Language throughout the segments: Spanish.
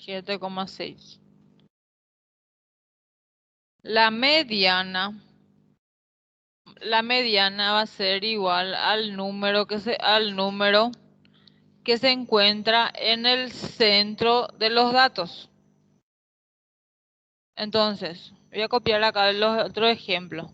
7,6. La mediana va a ser igual al número que se encuentra en el centro de los datos. Entonces, voy a copiar acá los otros ejemplos.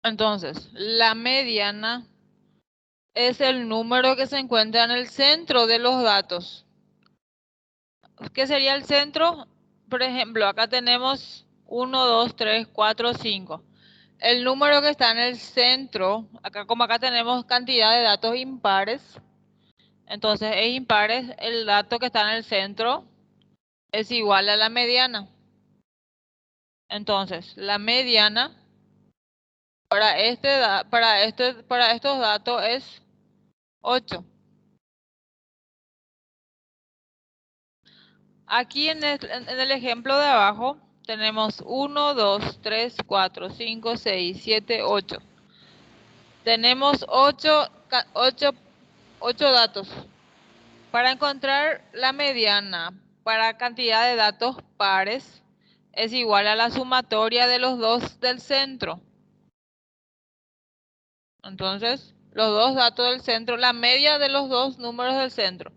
Entonces, la mediana es el número que se encuentra en el centro de los datos. ¿Qué sería el centro? Por ejemplo, acá tenemos 1, 2, 3, 4, 5. El número que está en el centro, como acá tenemos cantidad de datos impares, entonces es impares, el dato que está en el centro es igual a la mediana. Entonces, la mediana para estos datos es 8. Aquí en el ejemplo de abajo tenemos 1, 2, 3, 4, 5, 6, 7, 8. Tenemos 8 datos. Para encontrar la mediana para cantidad de datos pares es igual a la sumatoria de los dos del centro. Entonces, los dos datos del centro, la media de los dos números del centro.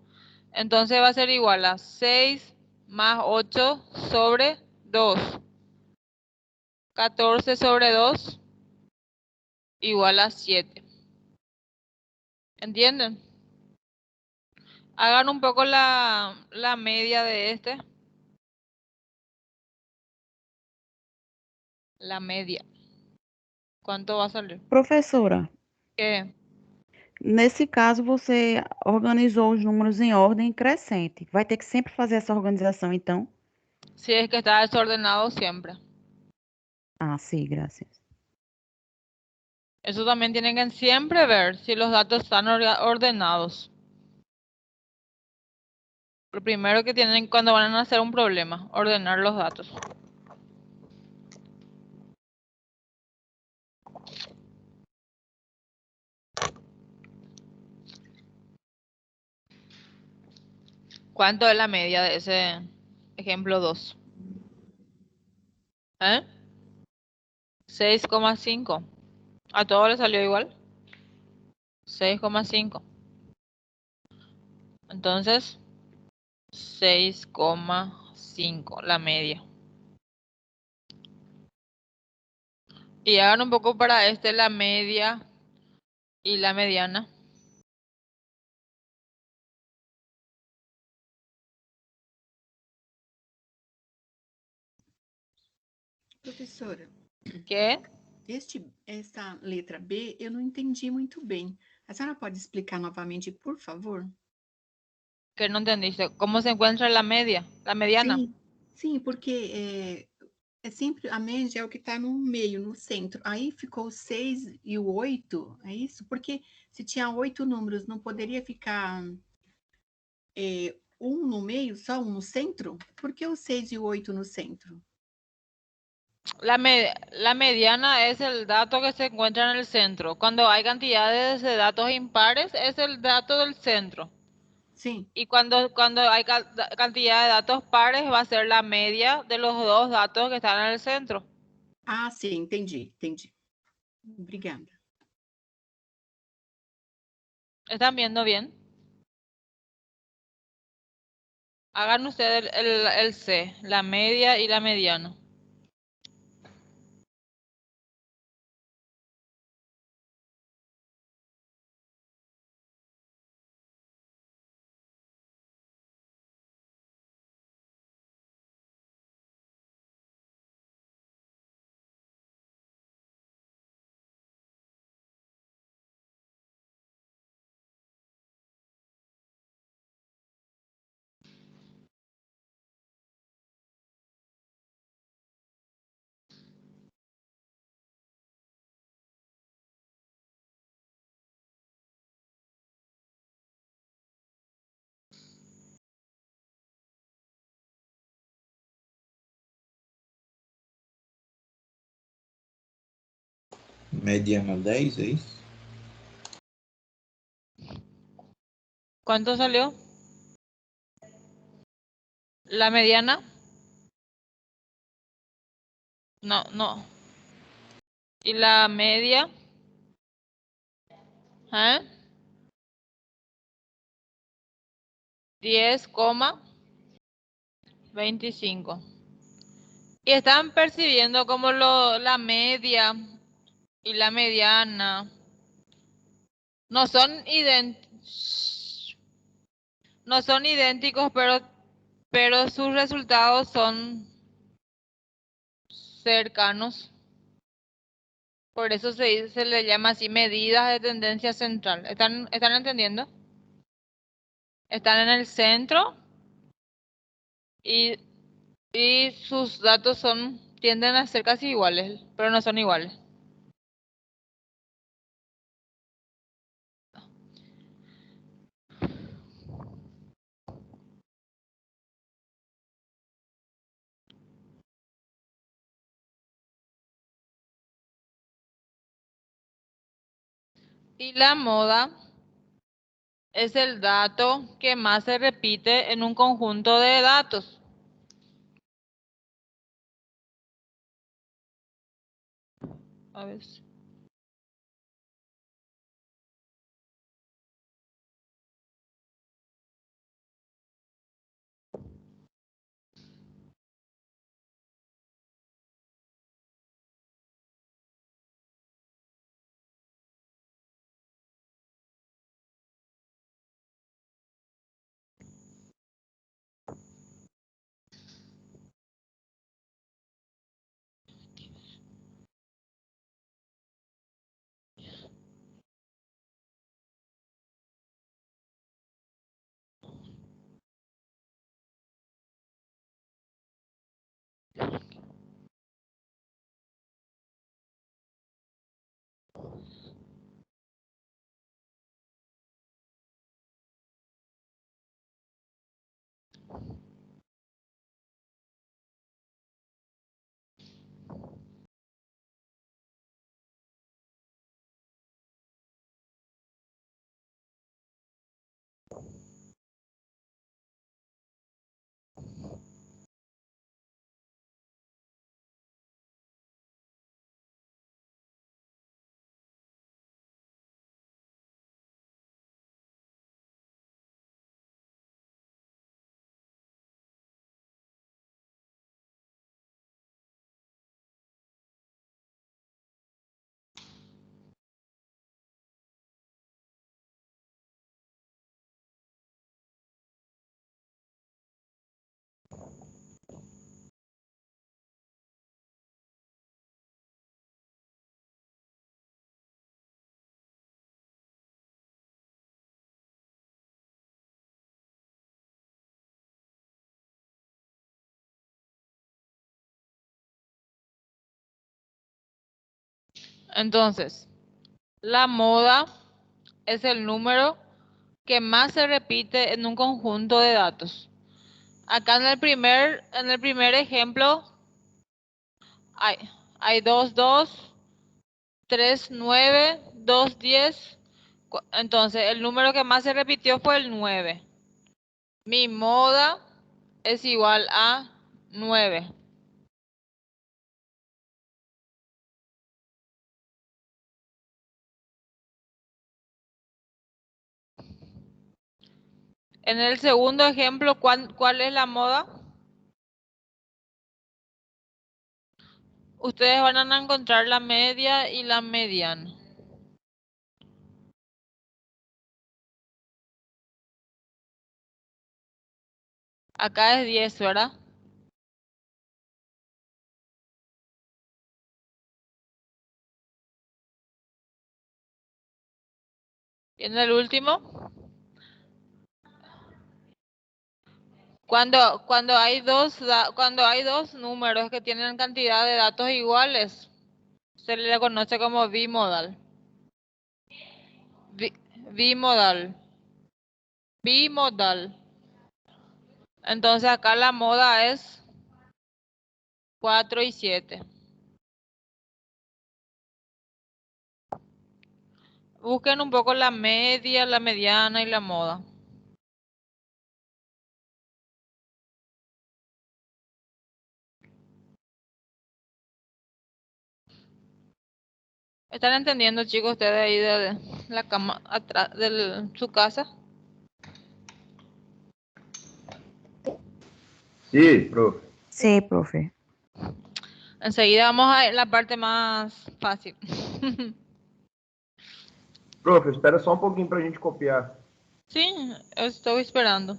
Entonces va a ser igual a 6 más 8 sobre 2. 14 sobre 2 igual a 7. ¿Entienden? Hagan un poco la media de este. La media. ¿Cuánto va a salir? Professora, ¿Qué? nesse caso você organizou os números em ordem crescente. Vai ter que sempre fazer essa organização, então? Si es que está desordenado siempre. Ah, sí, gracias. Eso también tienen que siempre ver si los datos están ordenados. Lo primero que tienen cuando van a hacer un problema, ordenar los datos. ¿Cuánto es la media de ese ejemplo 2? 6,5. ¿A todos les salió igual? 6,5. Entonces, 6,5 la media. Y hagan un poco para la media y la mediana. Professora, ¿Qué? essa letra B eu não entendi muito bem. A senhora pode explicar novamente, por favor? ¿Qué no entendiste? ¿Cómo se encuentra la media? La mediana. Sim, porque é sempre a média é o que está no meio, no centro. Aí ficou o 6 e o 8, é isso? Porque se tinha 8 números, não poderia ficar um no meio, só um no centro? Por que o 6 e o 8 no centro? La mediana es el dato que se encuentra en el centro. Cuando hay cantidades de datos impares, es el dato del centro. Sim. Y cuando hay cantidad de datos pares, va a ser la media de los dos datos que están en el centro. Ah, sim, entendi. Obrigada. ¿Están viendo bien? Hagan ustedes el C, la media y la mediana. Mediana 10, ¿é isso? ¿Cuánto salió? ¿La mediana? No, no. ¿Y la media? ¿Eh? 10,25. Y están percibiendo como la media y la mediana no son idénticos, pero sus resultados son cercanos. Por eso se le llama así medidas de tendencia central. ¿Están entendiendo? Están en el centro y, y sus datos tienden a ser casi iguales, pero no son iguales. Y la moda es el dato que más se repite en un conjunto de datos. A ver. Entonces, la moda es el número que más se repite en un conjunto de datos. Acá en el primer ejemplo hay, hay 2, 2, 3, 9, 2, 10. Entonces, el número que más se repitió fue el 9. Mi moda es igual a 9. En el segundo ejemplo, ¿cuál es la moda? Ustedes van a encontrar la media y la mediana. Acá es 10, ¿verdad? Y en el último, cuando hay dos números que tienen cantidad de datos iguales, se le conoce como bimodal. Bimodal. Bimodal. Entonces acá la moda es 4 y 7. Busquen un poco la media, la mediana y la moda. ¿Están entendiendo, chicos, ustedes ahí de la cama atrás de su casa? Sí, profe. Sí, profe. Enseguida vamos a la parte más fácil. Profe, espera só um pouquinho para a gente copiar. Sí, estoy esperando.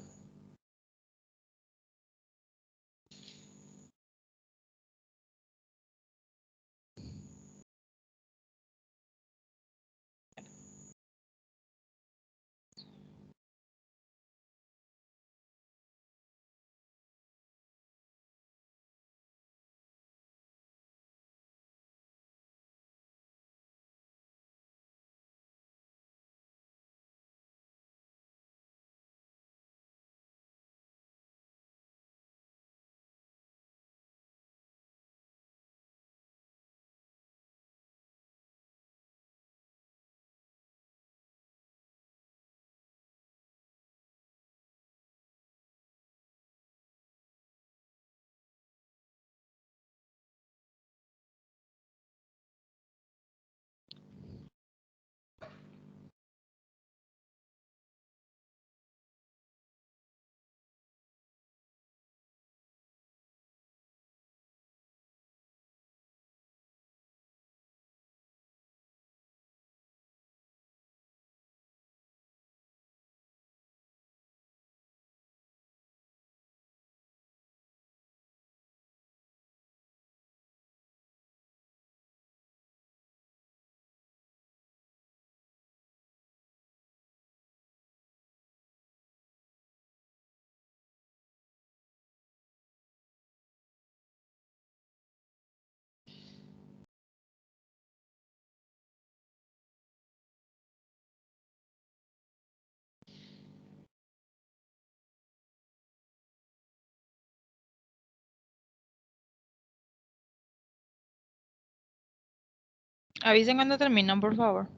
Avisen cuando terminan, por favor.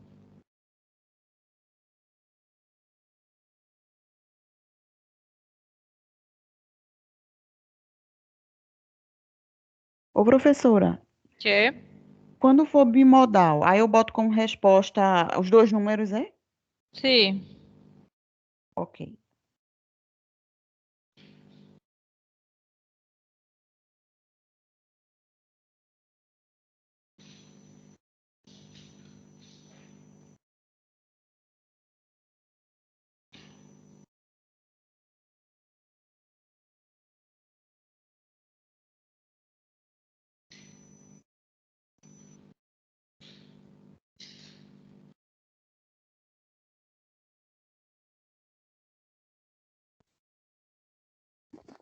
Ô, professora, ¿Qué? quando for bimodal, aí eu boto como resposta os dois números, é? Sí. Ok.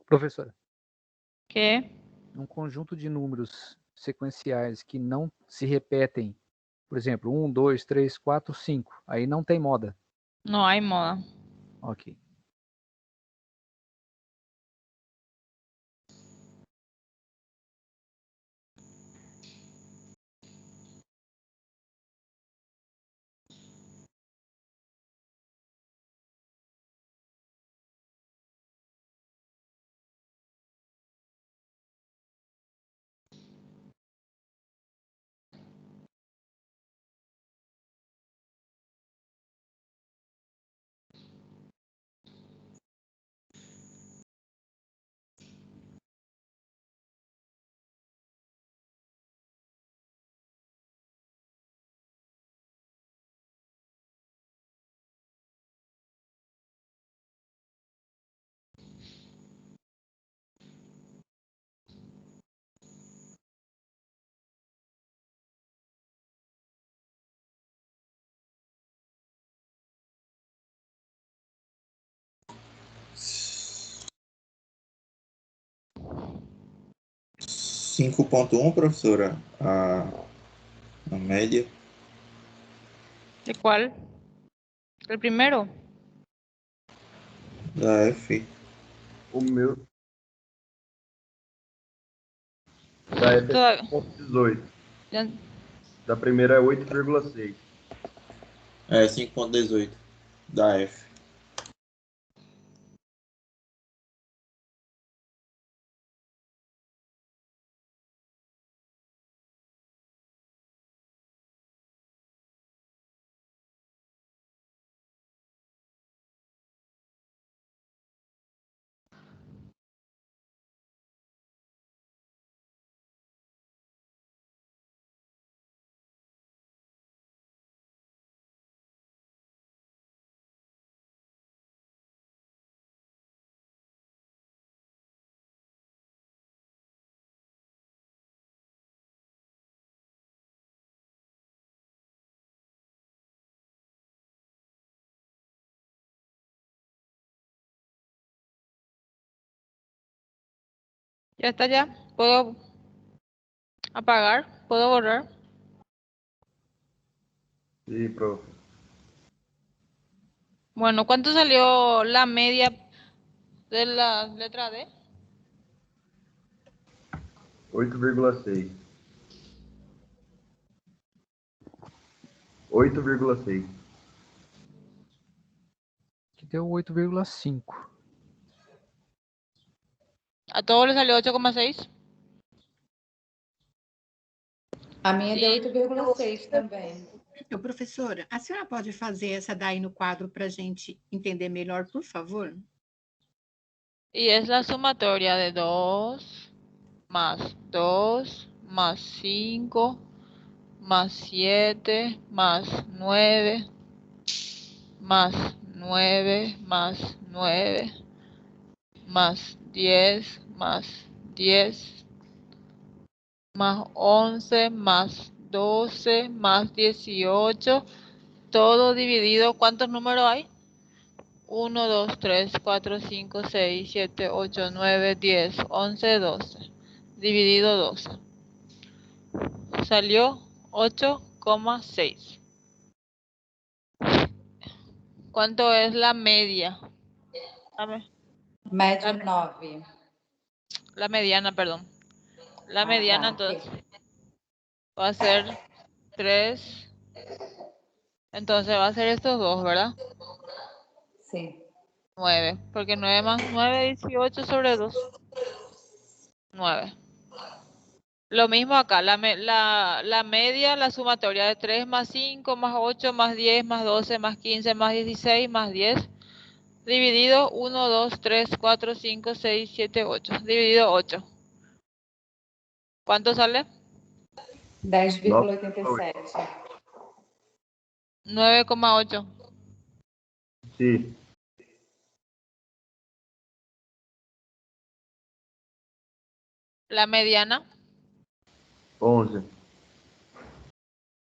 Professora, ¿Qué? um conjunto de números sequenciais que não se repetem, por exemplo, 1, 2, 3, 4, 5, aí não tem moda. No hay moda. Ok. 5.1, professora, a média. ¿De cuál? ¿El primero? Da F. O meu. Da F é Toda- 5.18. ya- Da primeira é 8,6. É 5.18 da F. Ya está ya. ¿Puedo apagar? ¿Puedo borrar? Sim, prof. Bueno, ¿cuánto salió la media de la letra D? 8,6. 8,6. Que deu 8,5. ¿A todos les salió 8,6? A minha Sim. deu 8,6 também. Ô, professora, a senhora pode fazer essa daí no quadro para a gente entender melhor, por favor? Y es la sumatoria de 2 más 2 más 5 más 7 más 9 más 9 más 9 más 10 más 10 más 11 más 12 más 18, todo dividido. ¿Cuántos números hay? 1, 2, 3, 4, 5, 6, 7, 8, 9, 10, 11, 12. Dividido 12. Salió 8,6. ¿Cuánto es la media? Média 9. La mediana, perdón. La mediana, tá, ok. entonces, va a ser 3. Entonces va a ser estos dos, ¿verdad? Sim. 9. Porque 9 más 9, 18 sobre 2. 9. Lo mismo acá, la media, la sumatoria de 3 más 5 más 8 más 10 más 12 más 15 más 16 más 10, dividido 1, 2, 3, 4, 5, 6, 7, 8, dividido 8. ¿Cuánto sale? 10,87. 9,8. Sim. La mediana, 11.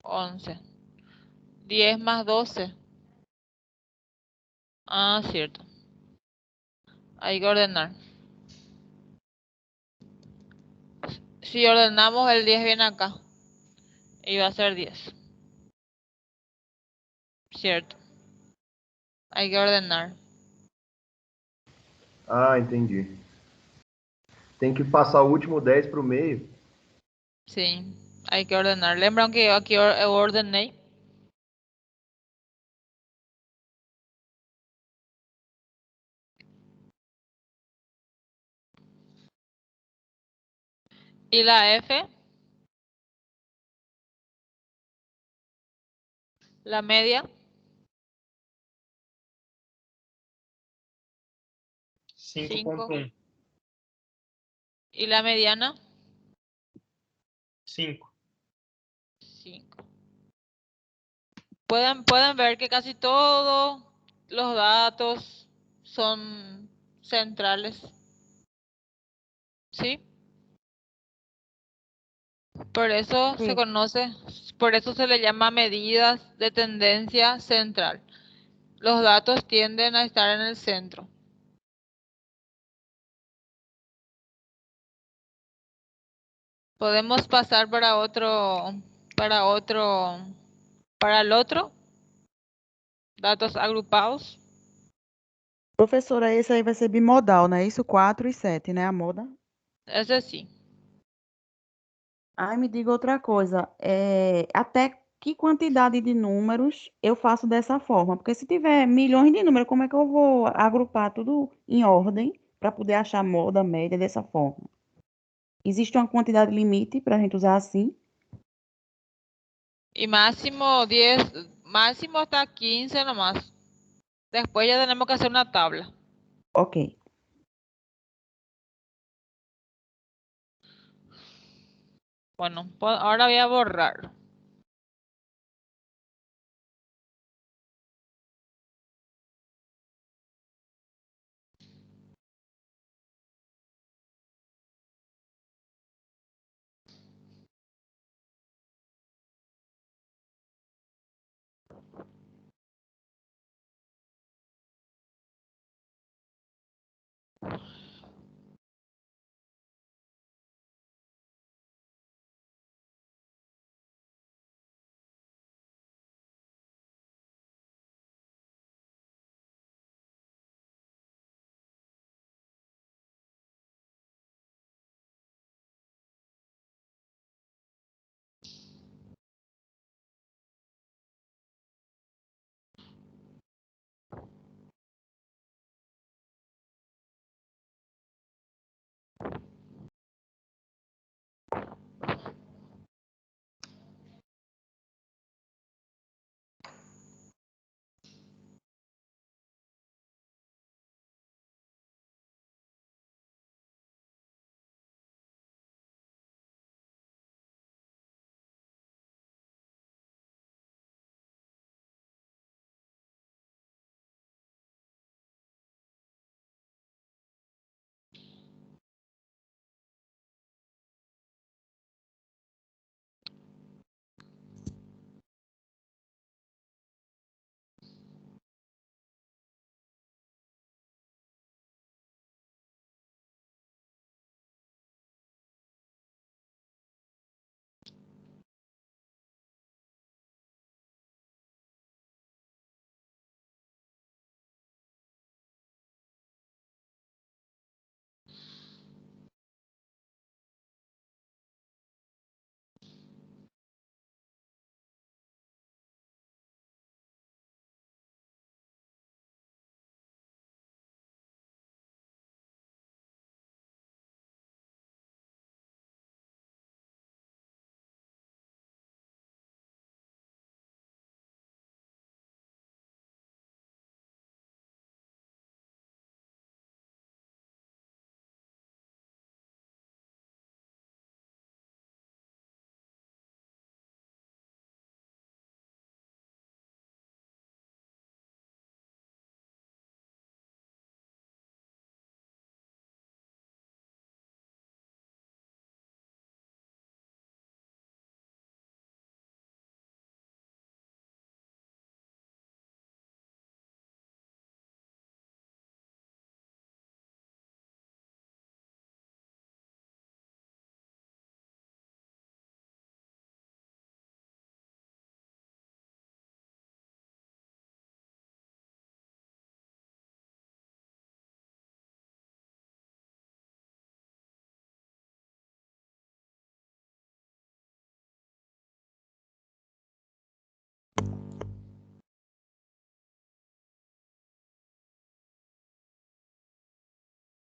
11. 10 más 12. Ah, cierto. Hay que ordenar. Si ordenamos, el 10 viene acá. Y va a ser 10. Cierto. Hay que ordenar. Ah, entendi. Tem que passar o último 10 para o meio. Sí, hay que ordenar. Lembran que aquí ordené. Y la F, la media, 5.1. y la mediana, 5. 5. Pueden ver que casi todos los datos son centrales. ¿Sí? Por eso se conoce, por eso se le llama medidas de tendencia central. Los datos tienden a estar en el centro. Podemos pasar para el otro, datos agrupados. Professora, esse aí vai ser bimodal, não é isso? 4 e 7, né, a moda? Ese sí. Ai, me diga outra coisa, até que quantidade de números eu faço dessa forma? Porque se tiver milhões de números, como é que eu vou agrupar tudo em ordem para poder achar a moda média dessa forma? Existe uma quantidade limite para a gente usar assim? Y máximo 10, máximo hasta 15 nomás. Después ya tenemos que hacer una tabla. Ok. Bueno, ahora voy a borrar.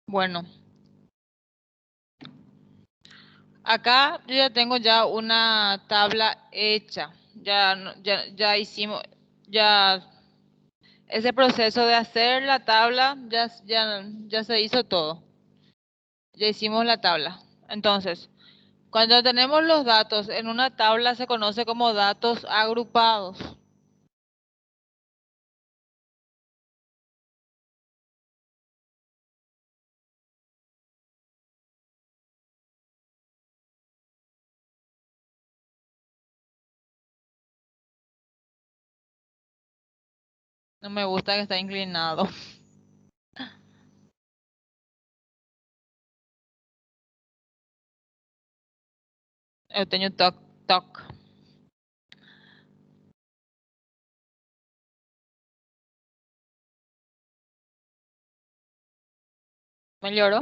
Bueno, acá yo ya tengo ya una tabla hecha. Ya hicimos, ya ese proceso de hacer la tabla ya se hizo todo. Ya hicimos la tabla. Entonces, cuando tenemos los datos en una tabla se conoce como datos agrupados. No me gusta que está inclinado. Eu tenho toque. ¿Melhoró?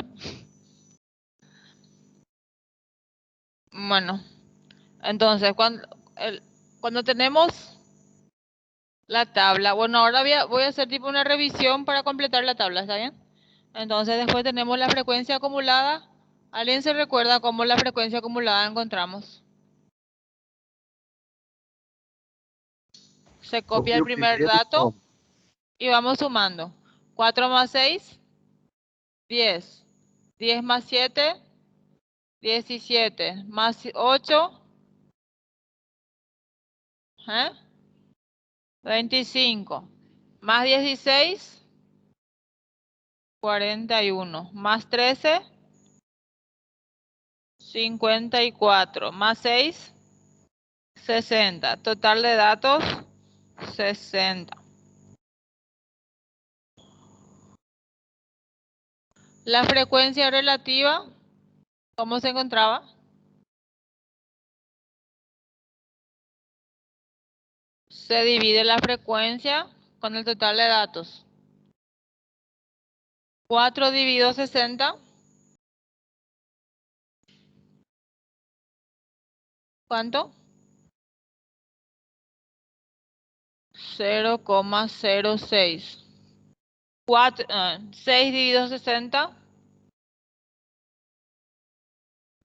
Bueno, entonces cuando tenemos la tabla, bueno, ahora voy a hacer tipo una revisión para completar la tabla, ¿está bien? Entonces después tenemos la frecuencia acumulada. ¿Alguien se recuerda cómo la frecuencia acumulada encontramos? Se copia el primer dato y vamos sumando. 4 más 6, 10. 10 más 7, 17. Más 8, 25. Más 16, 41. Más 13, 54. Más 6, 60. Total de datos, 60. La frecuencia relativa, ¿cómo se encontraba? Se divide la frecuencia con el total de datos. 4 dividido 60. ¿Cuánto? 0,06. 6 dividido 60.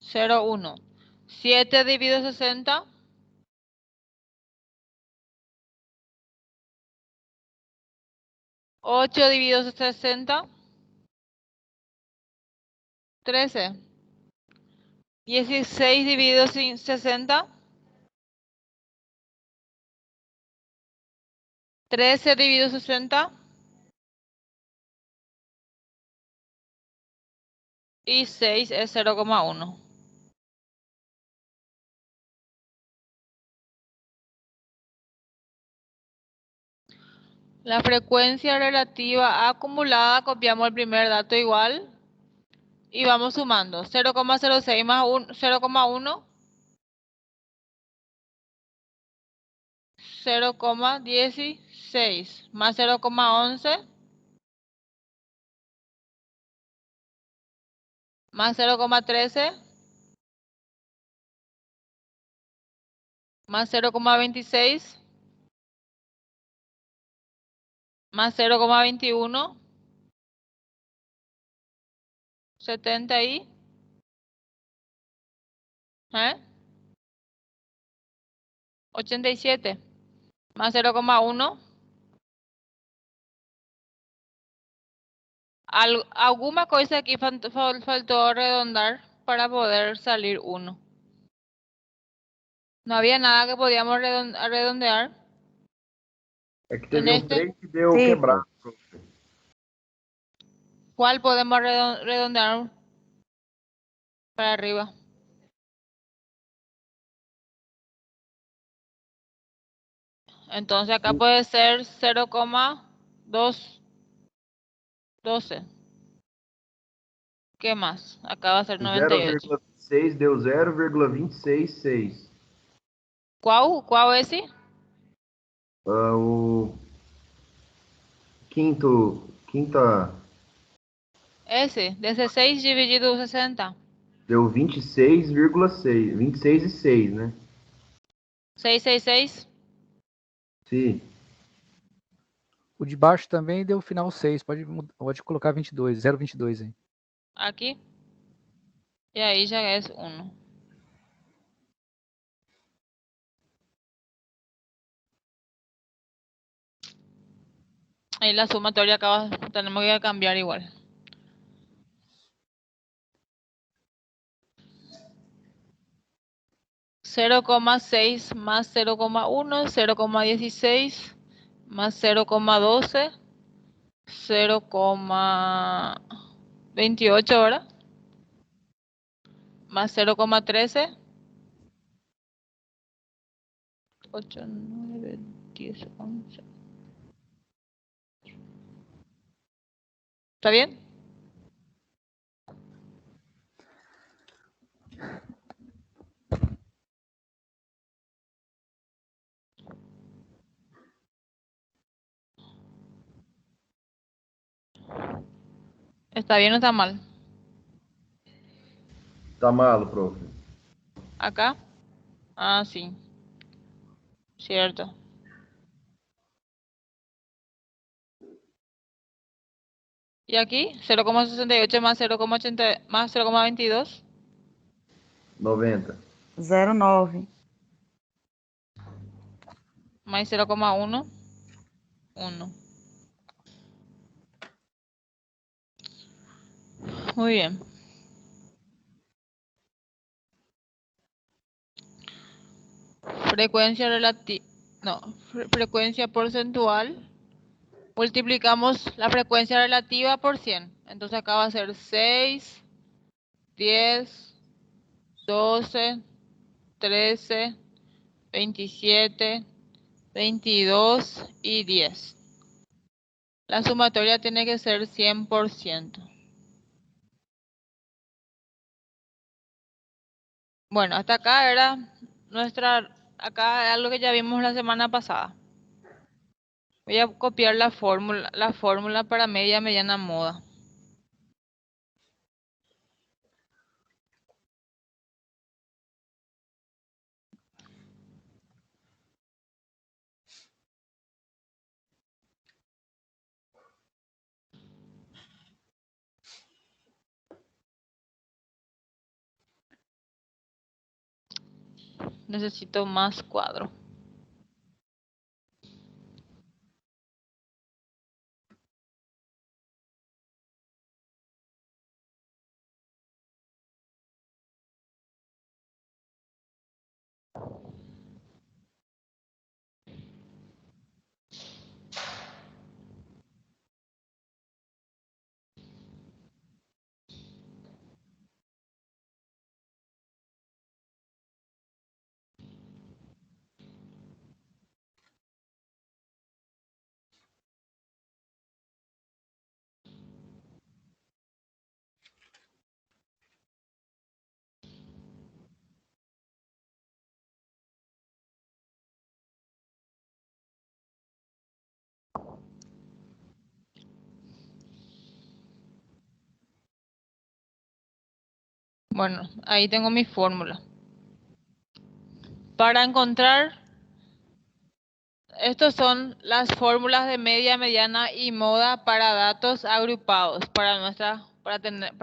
0,1. 7 dividido 60. 8 dividido 60. 13. 16 dividido 60. 13 dividido 60. Y 6 es 0,1. La frecuencia relativa acumulada, copiamos el primer dato igual y vamos sumando. 0,06 más 0,1. 0,16 más 0,11 más 0,13 más 0,26 más 0,21, 70 y 87 más 0,1. Alguna cosa aquí faltó redondar para poder salir 1. No había nada que podíamos redondear. É que teve um 3 que deu quebrado. ¿Cuál podemos redondear para arriba? Entonces acá puede ser 0,212. ¿Qué más? Acá va a ser 98. 0,26 deu 0,266. ¿Cuál es ese? O quinta... Ese, 16 dividido 60. Deu 26,6. 26,6, né? 666? Sim. O de baixo também deu final 6. Pode colocar 22, 0,22 aí. Aqui. E aí já é 1. Ahí la sumatoria acá tenemos que cambiar igual. $0,6 más 0,1, 0,16 más 0,12, 0,28 ahora, más 0,13, 8, 9, 10, 11. ¿Está bien? ¿Está bien o está mal? Tá malo, profe. ¿Acá? Ah, sí. Cierto. ¿Y aquí? 0,68 más 0,80 más 0,22. 90. 0,9. Más 0,1. 1. Muy bien. Frecuencia relativa. No, frecuencia porcentual. Multiplicamos la frecuencia relativa por 100. Entonces acá va a ser 6, 10, 12, 13, 27, 22 y 10. La sumatoria tiene que ser 100%. Bueno, hasta acá era acá es algo que ya vimos la semana pasada. Voy a copiar la fórmula para media mediana moda. Necesito más cuadro. Bueno, ahí tengo mi fórmula. Para encontrar, estos son las fórmulas de media, mediana y moda para datos agrupados, para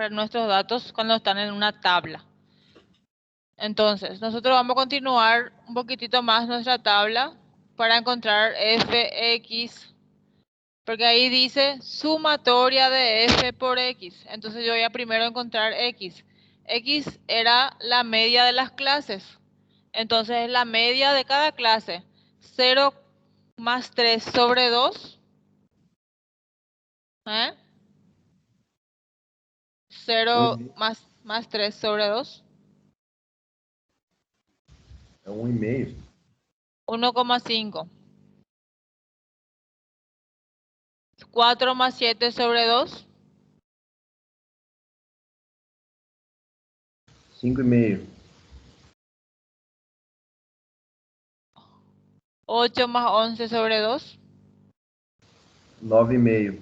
nuestros datos cuando están en una tabla. Entonces, nosotros vamos a continuar un poquitito más nuestra tabla para encontrar fx, porque ahí dice sumatoria de f por x. Entonces yo voy a primero encontrar x. X era la media de las clases. Entonces la media de cada clase. 0 más 3 sobre 2. 0 más 3 sobre 2. É 1,5. 1,5. 4 más 7 sobre 2. 5,5. 8 más 11 sobre 2. 9,5.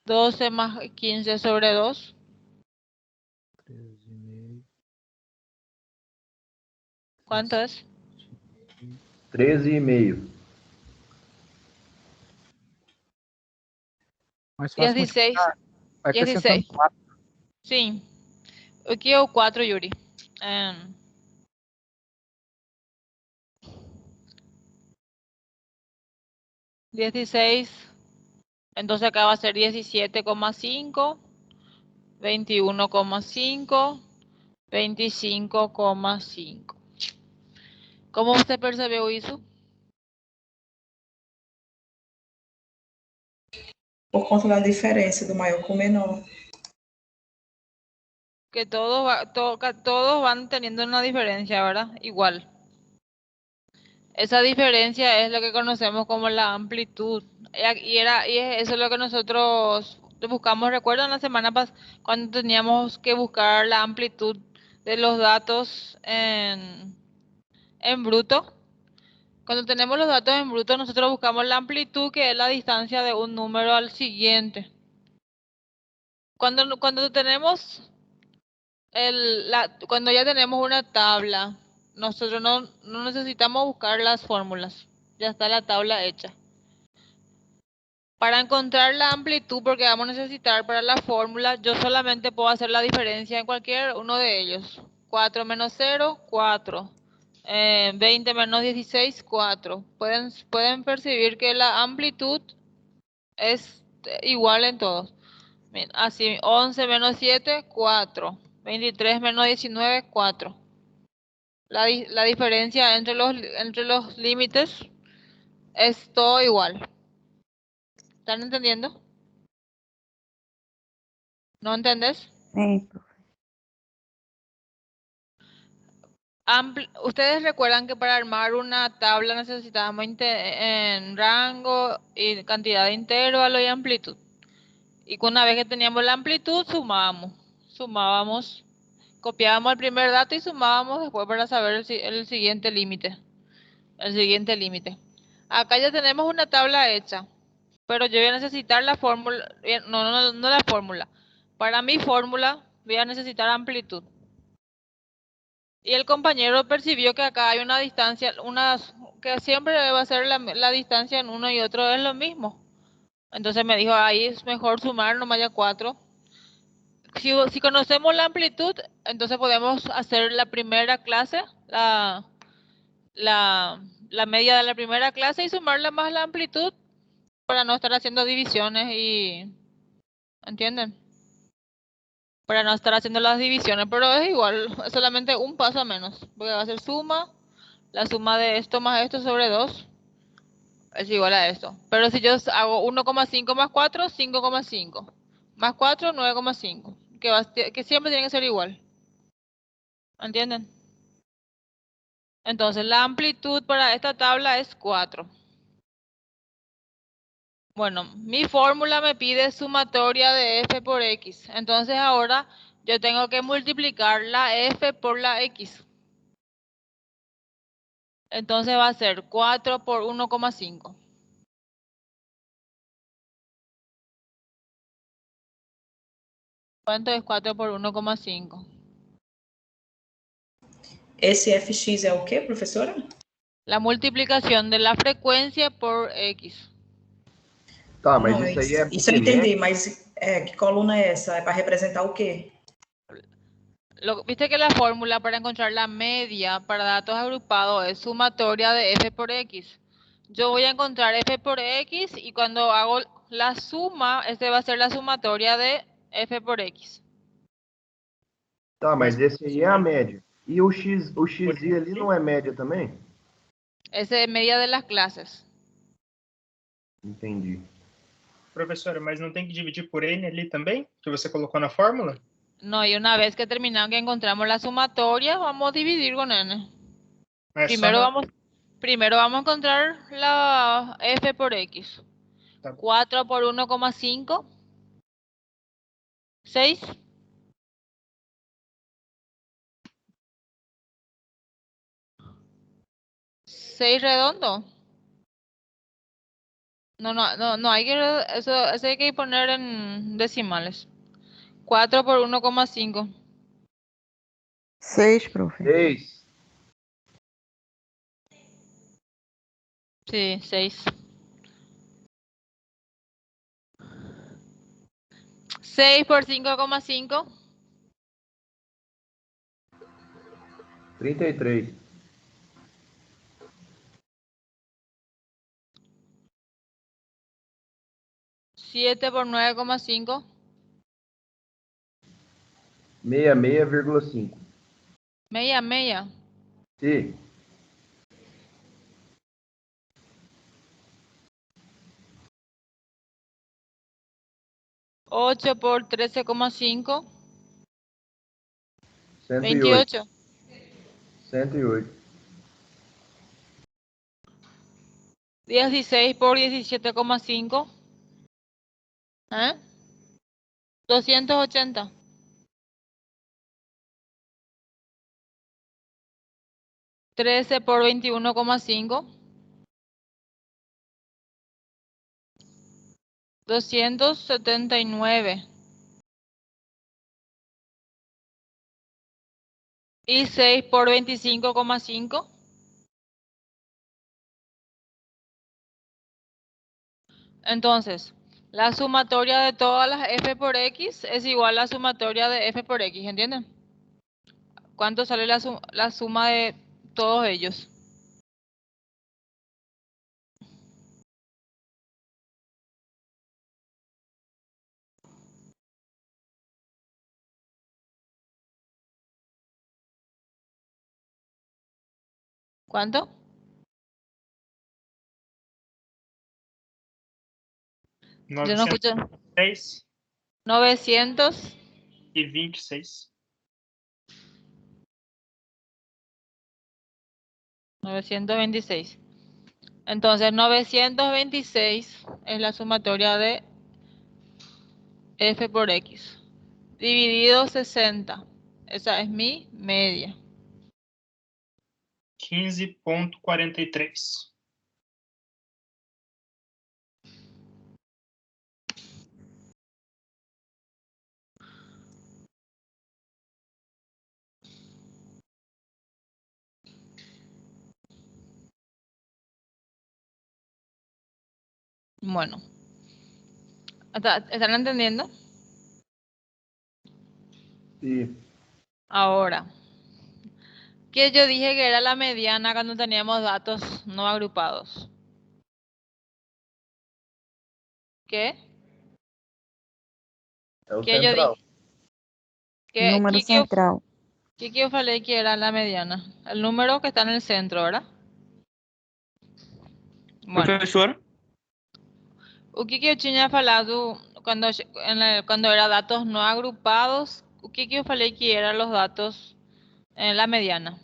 12 más 15 sobre 2. 13,5. ¿Cuánto es? 13,5. Mais fácil 16. multiplicar. Vai acrescentando 16. 4. Sim. Aqui é o 4, Yuri. 16. Entonces acá va a ser 17,5, 21,5, 25,5. ¿Cómo você percebeu isso? Por conta da diferença do maior com o menor. Que todos van teniendo una diferencia, ¿verdad? Igual. Esa diferencia es lo que conocemos como la amplitud. Y eso es lo que nosotros buscamos. ¿Recuerdan la semana pasada cuando teníamos que buscar la amplitud de los datos en bruto? Cuando tenemos los datos en bruto, nosotros buscamos la amplitud, que es la distancia de un número al siguiente. Cuando tenemos cuando ya tenemos una tabla, nosotros no necesitamos buscar las fórmulas. Ya está la tabla hecha. Para encontrar la amplitud, porque vamos a necesitar para la fórmula, yo solamente puedo hacer la diferencia en cualquier uno de ellos. 4 menos 0, 4. 20 menos 16, 4. Pueden percibir que la amplitud es igual en todos. Bien, así, 11 menos 7, 4. 23 menos 19, 4. La diferencia entre los límites es todo igual. ¿Están entendiendo? ¿No entendés? Sim, profe. Ustedes recuerdan que para armar una tabla necesitábamos en rango y cantidad de intervalo y amplitud. Y una vez que teníamos la amplitud, sumábamos, copiábamos el primer dato y sumábamos después para saber el siguiente límite. Acá ya tenemos una tabla hecha, pero yo voy a necesitar la fórmula, no la fórmula. Para mi fórmula voy a necesitar amplitud. Y el compañero percibió que acá hay una distancia, que siempre va a ser la distancia en uno y otro es lo mismo. Entonces me dijo, ahí es mejor sumar, nomás ya 4. Si conocemos la amplitud, entonces podemos hacer la primera clase, la media de la primera clase y sumarle más la amplitud para no estar haciendo divisiones ¿entienden? Para no estar haciendo las divisiones, pero es igual, es solamente un paso menos, porque va a ser suma, la suma de esto más esto sobre 2 es igual a esto. Pero si yo hago 1,5 más 4, 5,5. Más 4, 9,5. Que siempre tiene que ser igual. ¿Entienden? Entonces la amplitud para esta tabla es 4. Bueno, mi fórmula me pide sumatoria de f por x. Entonces ahora yo tengo que multiplicar la f por la x. Entonces va a ser 4 por 1,5. ¿Cuánto es 4 por 1,5? Esse fx é o quê, professora? La multiplicación de la frecuencia por x. Tá, mas Não, isso aí é isso eu entendi, mas que coluna é essa? É para representar o quê? Viste que la fórmula para encontrar la media para datos agrupados es sumatoria de f por x. Yo voy a encontrar f por x y cuando hago la suma, este va a ser la sumatoria de f por x. Tá, mas esse aí é a média. E o xi ali não é média também? Esa es media de las clases. Entendi. Professora, mas não tem que dividir por N ali também? Que você colocou na fórmula? No, y una vez que terminamos, que encontramos la sumatoria, vamos a dividir con n. Primero vamos a encontrar la f por x. 4 por 1,5. 6. 6 redondo. No hay que, eso hay que poner en decimales. 4 por 1,5. 6, profe. 6. Sí, 6. 6 por 5,5. 33. 7 por 9,5. 66,5. Media. Sim. 8 por 13,5. 108. 28. 108. 16 por 17,5. 280. 13 por 21,5. 279. Y 6 por 25,5. Entonces, la sumatoria de todas las f por x es igual a la sumatoria de f por x, ¿entienden? ¿Cuánto sale la suma de todos ellos? ¿Cuánto? Yo no escucho. 926 900. e 26. 926. Entonces, 926 es la sumatoria de f por x. Dividido 60. Esa es mi media. 15,43. Bueno. ¿Están entendiendo? Sí. Ahora, que yo dije que era la mediana cuando teníamos datos no agrupados. ¿Qué? É o Que yo central. dije que Número central. que eu falei que era la mediana. El número que está en el centro, ¿verdad? Bueno, Professora, o que eu tinha falado quando era datos no agrupados, o que eu falei que eran los datos en la mediana?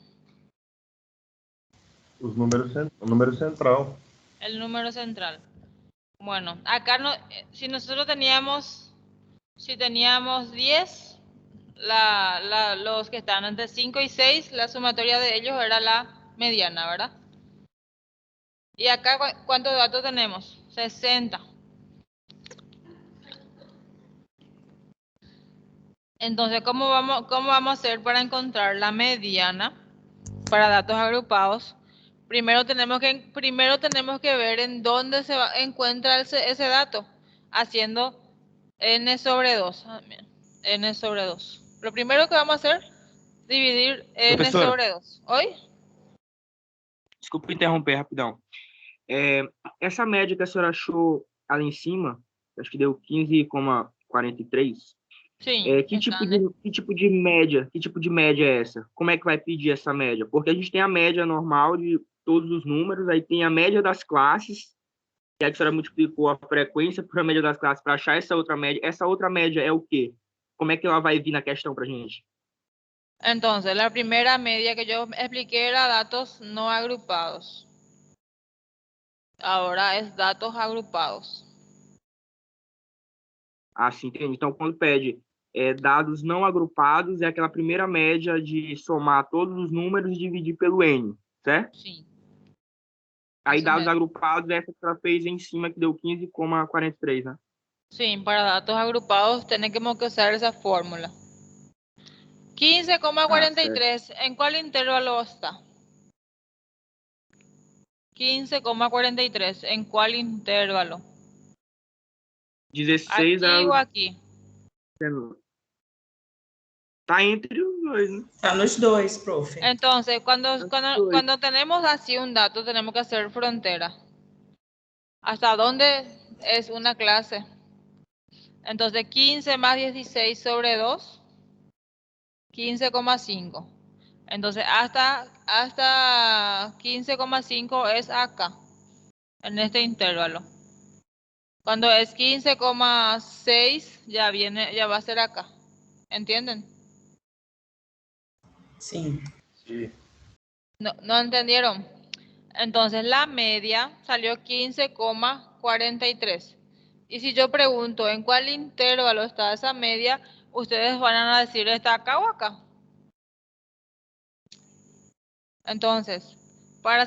Os números, o número central. El número central. Bueno, acá no, si nosotros teníamos 10, los que están entre 5 y 6, la sumatoria de ellos era la mediana, ¿verdad? Y acá, ¿cuántos datos tenemos? 60. Entonces, ¿cómo vamos a hacer para encontrar la mediana para datos agrupados? Primero tenemos que ver en dónde se encuentra ese dato, haciendo n sobre 2. N sobre 2. Lo primero que vamos a hacer, dividir n Professora. sobre 2. ¿Oi? desculpa interromper rapidão. Essa média que a senhora achou ali em cima, acho que deu 15,43. Sim. Que tipo de média é essa? Como é que vai pedir essa média? Porque a gente tem a média normal de todos os números, aí tem a média das classes, que a senhora multiplicou a frequência por a média das classes para achar essa outra média. Essa outra média é o quê? Como é que ela vai vir na questão para a gente? Entonces, la primera media que yo expliqué era datos no agrupados. Ahora es datos agrupados. Ah, sim, entendi. Então, quando pede dados não agrupados, é aquela primeira média de somar todos os números e dividir pelo N, certo? Sim. Aí, Isso dados mesmo. agrupados, essa que ela fez em cima, que deu 15,43, né? Sim, para datos agrupados tenemos que usar esa fórmula. 15,43. ¿En cuál intervalo está? 15,43. ¿En cuál intervalo? 16 ¿Aquí o aquí? Tá entre os dois, né? Está nos dois, profe. Entonces, cuando tenemos así un dato, tenemos que hacer frontera. ¿Hasta dónde es una clase? Entonces, 15 más 16 sobre 2, 15,5. Entonces, hasta 15,5 es acá, en este intervalo. Cuando es 15,6, ya va a ser acá. ¿Entienden? Sim. Sim. No entendieron. Entonces, la media salió 15,43. Y si yo pregunto en cuál intervalo está esa media, ustedes van a decir, ¿está acá o acá? Entonces, para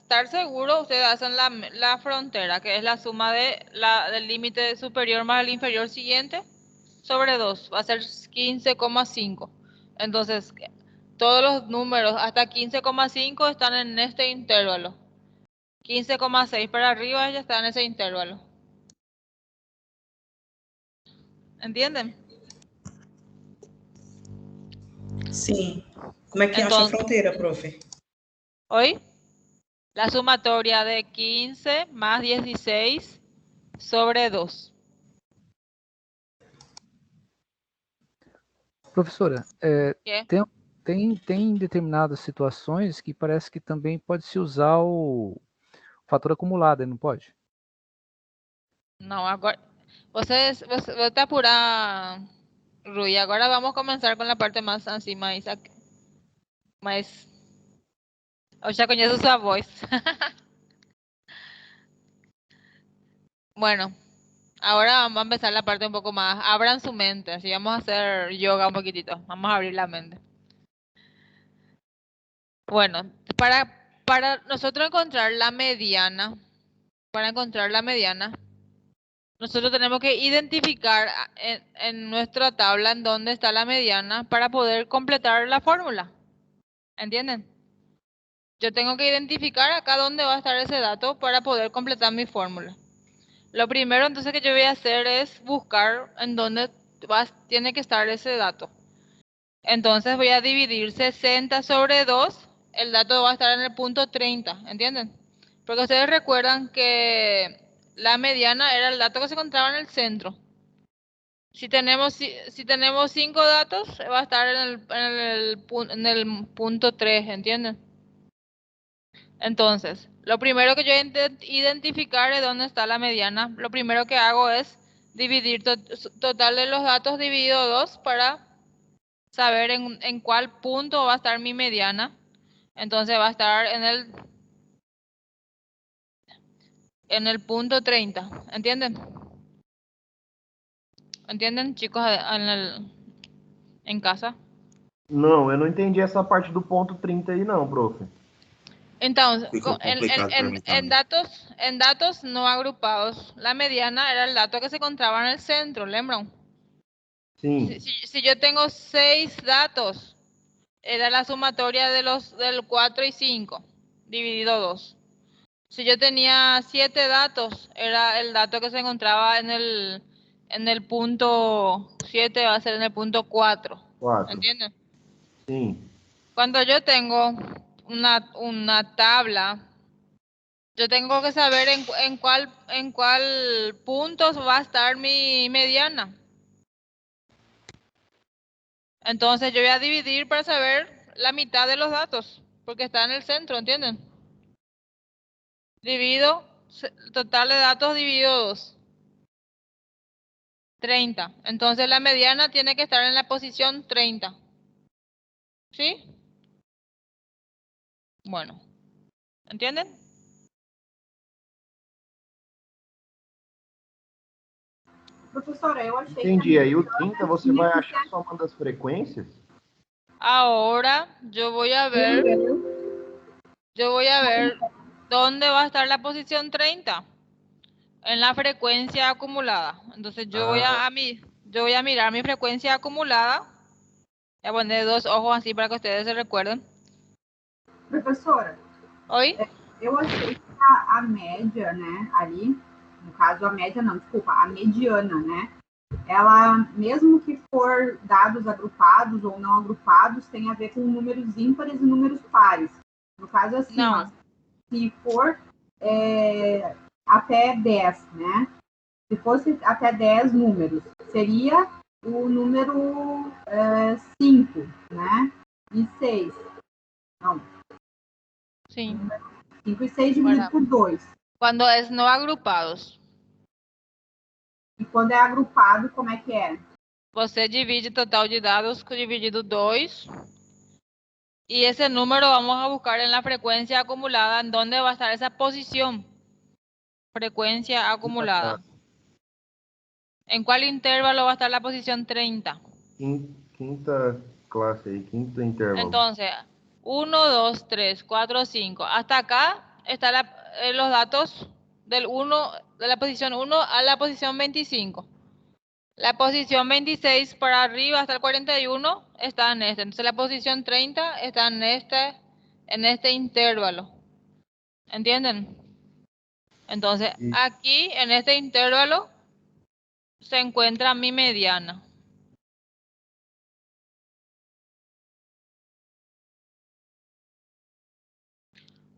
estar seguro, ustedes hacen la frontera, que es la suma del límite superior más el inferior siguiente, sobre 2. Va a ser 15,5. Entonces, todos los números hasta 15,5 están en este intervalo. 15,6 para arriba ya está en ese intervalo. ¿Entienden? Sim. Como é que acha a Entonces, fronteira, profe? hoy, la sumatoria de 15 más 16 sobre 2. Professora, ¿Qué? tem determinadas situações que parece que também pode se usar o fator acumulado, não pode? Não, agora... Você está apurado, Rui. Agora vamos começar com a parte mais assim, mais... Eu já conheço sua voz. Bueno, ahora vamos a empezar la parte un poco más. Abran su mente, así vamos a hacer yoga un poquitito. Vamos a abrir la mente. Bueno, para nosotros encontrar la mediana, nosotros tenemos que identificar en nuestra tabla en dónde está la mediana para poder completar la fórmula. ¿Entienden? Yo tengo que identificar acá dónde va a estar ese dato para poder completar mi fórmula. Lo primero entonces que yo voy a hacer es buscar en dónde tiene que estar ese dato. Entonces voy a dividir 60 sobre 2. El dato va a estar en el punto 30, ¿entienden? Porque ustedes recuerdan que la mediana era el dato que se encontraba en el centro. Si tenemos 5 datos, va a estar en el punto 3, ¿entienden? Entonces, lo primero que yo voy a identificar es dónde está la mediana. Lo primero que hago es dividir total de los datos dividido 2 para saber en cuál punto va a estar mi mediana. Entonces va a estar en el punto 30. ¿Entienden? ¿Entienden, chicos, en casa? Não, eu não entendi essa parte do ponto 30 aí não, profe. Entonces, Ficou complicado para mí en también. datos no agrupados, la mediana era el dato que se encontraba en el centro, ¿lembran? Sim. Si yo tengo 6 datos, era la sumatoria del 4 y 5, dividido 2. Si yo tenía 7 datos, era el dato que se encontraba en el punto 7, va a ser en el punto 4. 4. ¿Entienden? Sim. Cuando yo tengo una tabla, yo tengo que saber en cuál puntos va a estar mi mediana. Entonces yo voy a dividir para saber la mitad de los datos, porque está en el centro, ¿entienden? Divido, total de datos dividido 2. 30. Entonces la mediana tiene que estar en la posición 30. ¿Sí? Bueno. ¿Entienden? Professora, eu achei Entendi. Aí o 30 você vai achar somando as frequências? Ahora yo voy a ver dónde va a estar la posición 30. En la frecuencia acumulada. Entonces yo voy a mirar mi frecuencia acumulada. Voy a poner 2 ojos así para que ustedes se recuerden. Professora, Oi? Eu achei que a média, né, ali, no caso a média não, desculpa, a mediana, né, ela, mesmo que for dados agrupados ou não agrupados, tem a ver com números ímpares e números pares. No caso, assim, ó, se for até 10, né, se fosse até 10 números, seria o número 5, né, e 6. Não. Sim. 5 e 6 dividido por 2. Quando é não agrupados. E quando é agrupado, como é que é? Você divide o total de dados dividido 2. Y ese número vamos a buscar en la frecuencia acumulada, en dónde va a estar esa posición. Frecuencia acumulada. ¿En cuál intervalo va a estar la posición 30? Quinta clase ahí, quinto intervalo. Entonces, 1, 2, 3, 4, 5. Hasta acá están los datos de la posición 1 a la posición 25. La posición 26 para arriba hasta el 41 está en este. Entonces la posición 30 está en este intervalo. ¿Entienden? Entonces, Sí. aquí en este intervalo se encuentra mi mediana.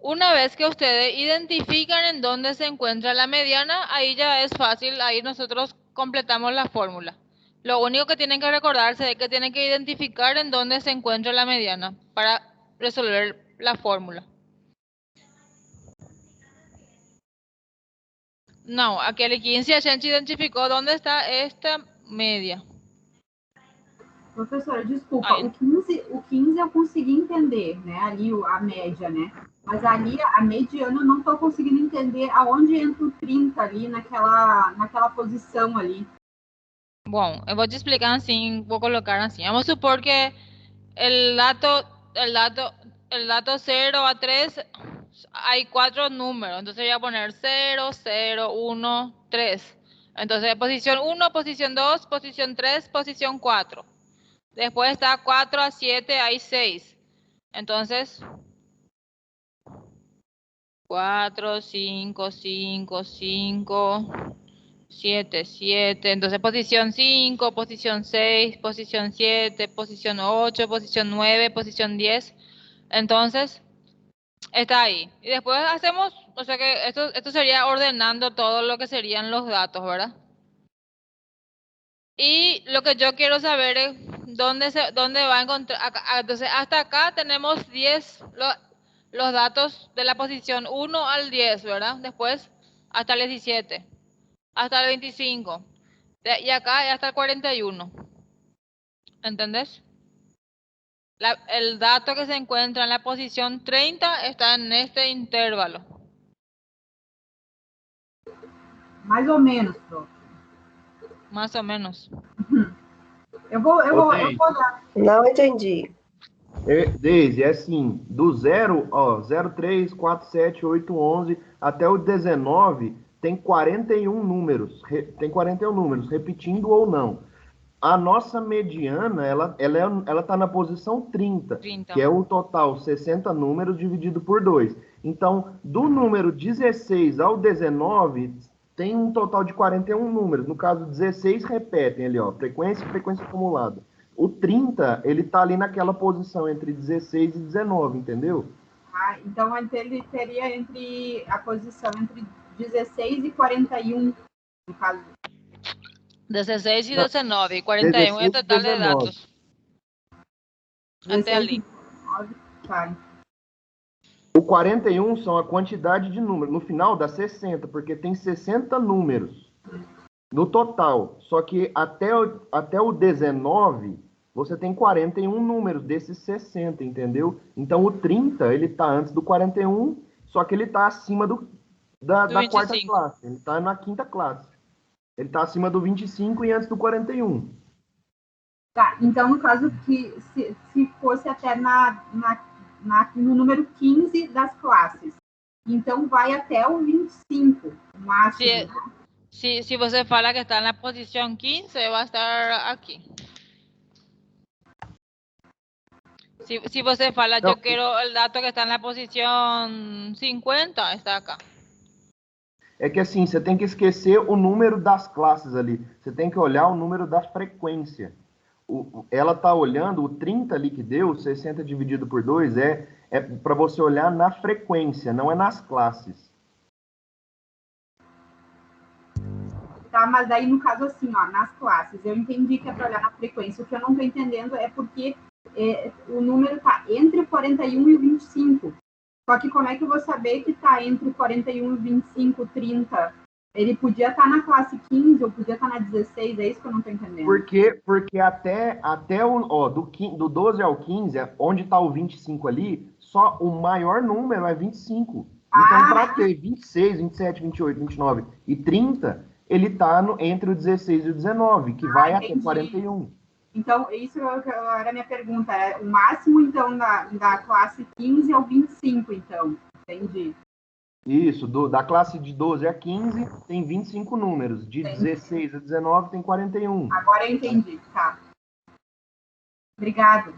Una vez que ustedes identifican en dónde se encuentra la mediana, ahí ya es fácil, ahí nosotros completamos la fórmula. Lo único que tienen que recordarse es que tienen que identificar en dónde se encuentra la mediana para resolver la fórmula. No, aquí el 15 a gente identificou onde está esta média. Professora, desculpa, o 15 eu consegui entender, né? Ali a média, né? Mas ali a mediana eu não estou conseguindo entender aonde entra o 30 ali naquela posição ali. Bom, eu vou te explicar assim, vou colocar assim. Vamos supor que el dato 0 a 3 hay 4 números, entonces voy a poner 0, 0, 1, 3. Entonces posición 1, posición 2, posición 3, posición 4. Después está 4 a 7, hay 6. Entonces 4, 5, 5, 5, 7, 7. Entonces posición 5, posición 6, posición 7, posición 8, posición 9, posición 10. Entonces está ahí. Y después hacemos, o sea que esto sería ordenando todo lo que serían los datos, ¿verdad? Y lo que yo quiero saber es dónde va a encontrar. Entonces, hasta acá tenemos 10, los datos de la posición 1 al 10, ¿verdad? Después, hasta el 17, hasta el 25. Y acá hasta el 41. ¿Entendés? El dato que se encuentra en la posición 30 está en este intervalo. Mais ou menos, prof. Más o menos. Eu vou olhar. Não entendi. Deise, é assim, do 0, ó, 0, 3, 4, 7, 8, 11, até o 19, tem 41 números. Tem 41 números, repetindo ou não. A nossa mediana, ela tá na posição 30, que é o total 60 números dividido por 2. Então, do número 16 ao 19, tem um total de 41 números. No caso, 16 repetem ali, ó, frequência e frequência acumulada. O 30, ele tá ali naquela posição entre 16 e 19, entendeu? Ah, então ele teria entre a posição entre 16 e 41, no caso. 16 y 19, y 41 es total de datos. Até ali. Tá. O 41 são a quantidade de números. No final dá 60, porque tem 60 números no total. Só que até o 19, você tem 41 números desses 60, entendeu? Então o 30, ele tá antes do 41, só que ele tá acima da quarta classe. Ele tá na quinta classe. Ele está acima do 25 e antes do 41. Tá, então no caso que se fosse até no número 15 das classes, então vai até o 25, o máximo. Se você fala que está na posição 15, vai estar aqui. Se você fala, eu quero o dado que está na posição 50, está acá. É que assim, você tem que esquecer o número das classes ali. Você tem que olhar o número da frequência. Ela está olhando, o 30 ali que deu, 60 dividido por 2, é para você olhar na frequência, não é nas classes. Tá, mas daí no caso assim, ó, nas classes, eu entendi que é para olhar na frequência. O que eu não estou entendendo é porque o número está entre o 41 e o 25. Só que como é que eu vou saber que está entre o 41 e o 25, 30? Ele podia estar na classe 15 ou podia estar na 16, é isso que eu não estou entendendo. Porque até do 12 ao 15, onde está o 25 ali, só o maior número é 25. Então, para ter 26, 27, 28, 29 e 30, ele está entre o 16 e o 19, que vai até 41. Então, isso era a minha pergunta. O máximo, então, da classe 15 é o 25, então. Entendi. Isso, da classe de 12 a 15 tem 25 números, de 16 a 19 tem 41. Agora eu entendi, tá. Obrigado.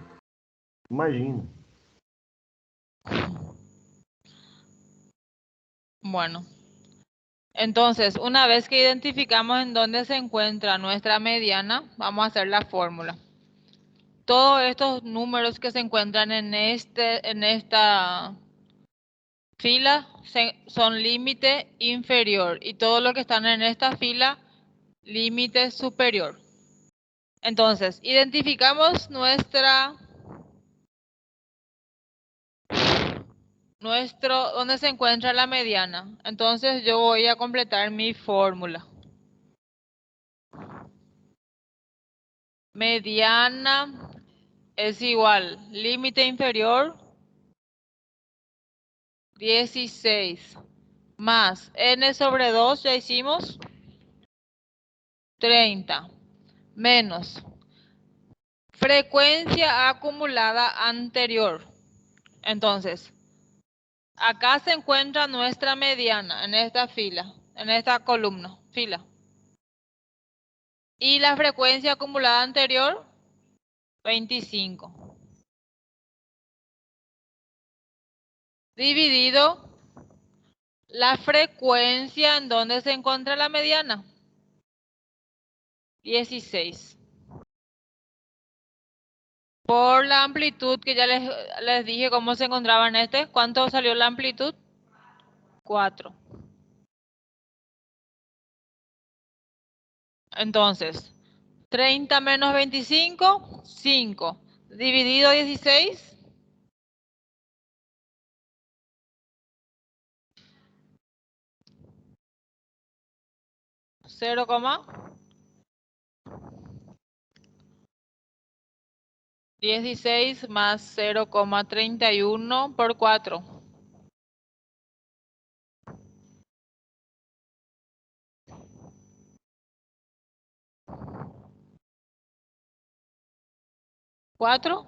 Imagina. Bueno, entonces, una vez que identificamos en dónde se encuentra nuestra mediana, vamos a hacer la fórmula. Todos estos números que se encuentran en esta fila son límite inferior y todo lo que están en esta fila, límite superior. Entonces, identificamos dónde se encuentra la mediana. Entonces, yo voy a completar mi fórmula. Mediana es igual, límite inferior, 16, más n sobre 2, ya hicimos, 30, menos frecuencia acumulada anterior. Entonces, acá se encuentra nuestra mediana en esta fila, en esta columna, fila. Y la frecuencia acumulada anterior, 25. Dividido la frecuencia en donde se encuentra la mediana, 16. Por la amplitud que ya les dije cómo se encontraba en este. ¿Cuánto salió la amplitud? 4. Entonces, 30 menos 25, 5. Dividido 16. 0, 16 más 0,31 por 4. ¿4?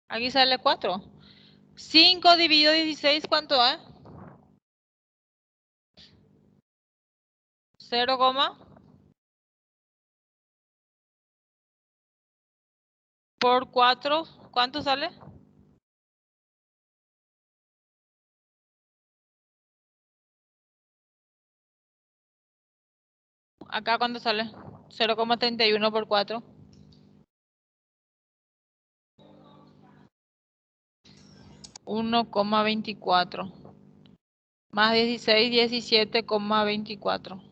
Aquí sale 4. 5 dividido 16, ¿cuánto es? 0, por 4, ¿cuánto sale? Acá, ¿cuánto sale? 0,31 por 4. 1,24. Más 16, 17,24.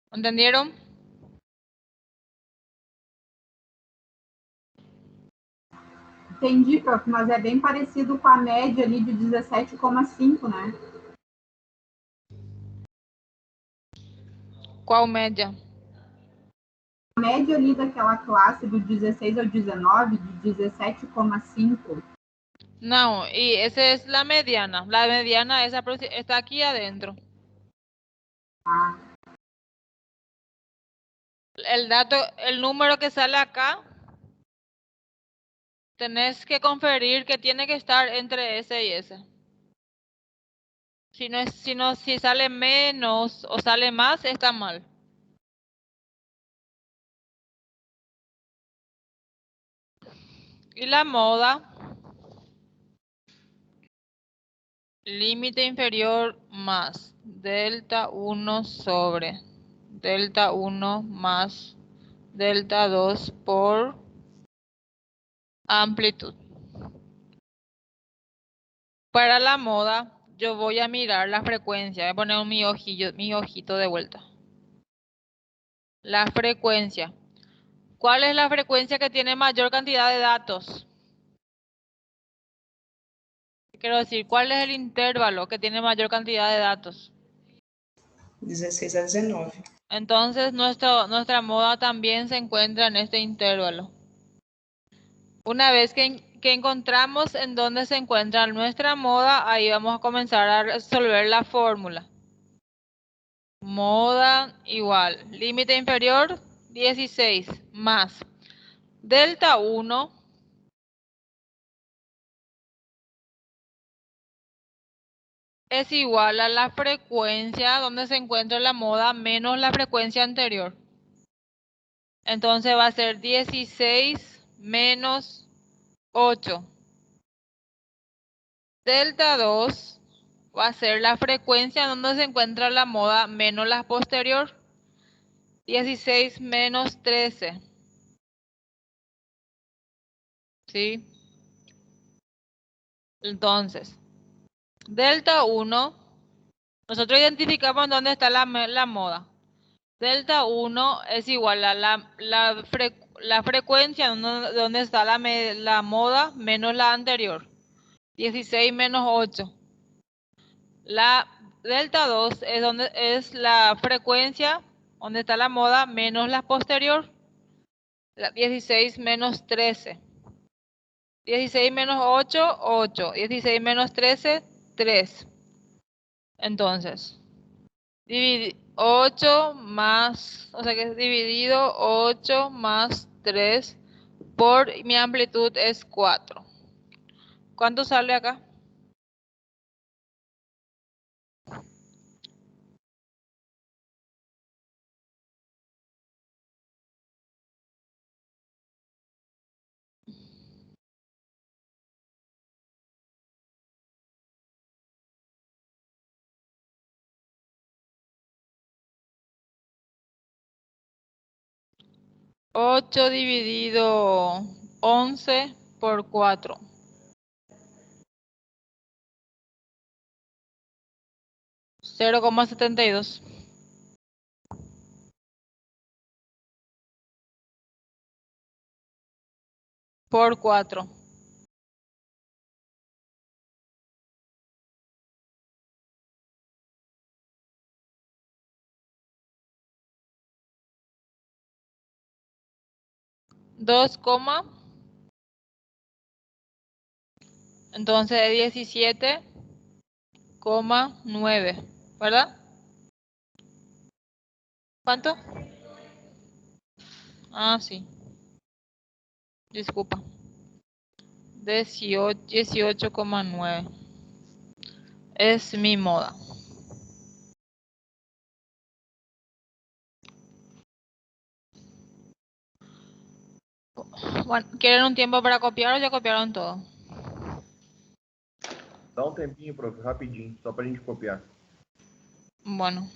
¿Entendieron? Entendi, prof, mas é bem parecido com a média ali de 17,5, né? Qual média? A média ali daquela classe do 16 ao 19, de 17,5. No, y esa es la mediana. La mediana está aquí adentro. Ah. El número que sale acá, tenés que conferir que tiene que estar entre ese y ese. Si sale menos o sale más, está mal. Y la moda, límite inferior más delta 1 sobre delta 1 más delta 2 por amplitud. Para la moda, yo voy a mirar la frecuencia. Voy a poner mi ojito de vuelta. La frecuencia. ¿Cuál es la frecuencia que tiene mayor cantidad de datos? Quiero decir, ¿cuál es el intervalo que tiene mayor cantidad de datos? 16 a 19. Entonces, nuestra moda también se encuentra en este intervalo. Una vez que encontramos en dónde se encuentra nuestra moda, ahí vamos a comenzar a resolver la fórmula. Moda igual, límite inferior 16 más delta 1 es igual a la frecuencia donde se encuentra la moda menos la frecuencia anterior. Entonces va a ser 16 menos 8. Delta 2 va a ser la frecuencia donde se encuentra la moda menos la posterior. 16 menos 13. ¿Sí? Entonces, delta 1, nosotros identificamos dónde está la moda. Delta 1 es igual a la frecuencia donde está la moda menos la anterior. 16 menos 8. La delta 2 es la frecuencia donde está la moda menos la posterior. 16 menos 13. 16 menos 8, 8. 16 menos 13, 3. Entonces, 8 más, o sea que es dividido 8 más 3 por mi amplitud es 4. ¿Cuánto sale acá? Ocho dividido 11 por 4. 0,72. Por 4. Dos coma. Entonces es 17,9. ¿Verdad? ¿Cuánto? Ah, sí. Disculpa. 18,9. Es mi moda. Bueno, ¿quieren un tiempo para copiar o ya copiaron todo? Dá um tempinho, prof, rapidinho, só pra gente copiar. Bueno.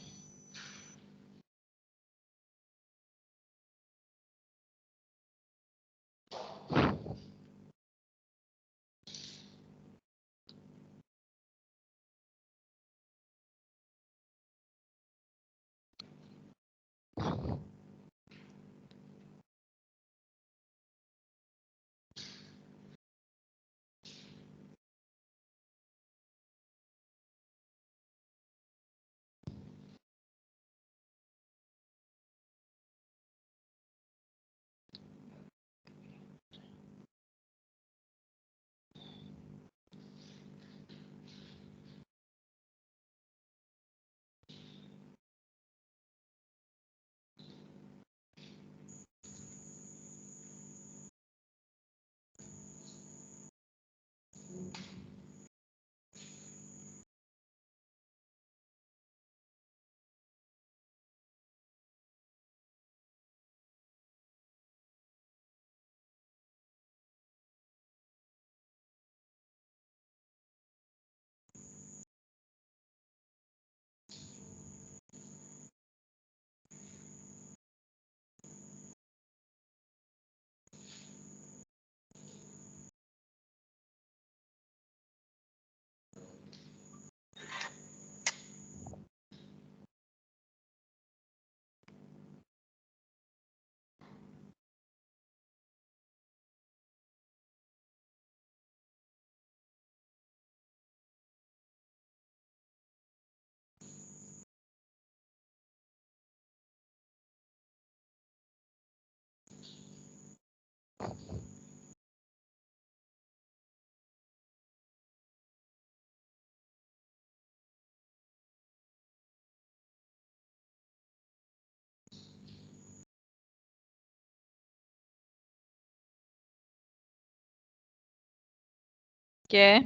¿Qué?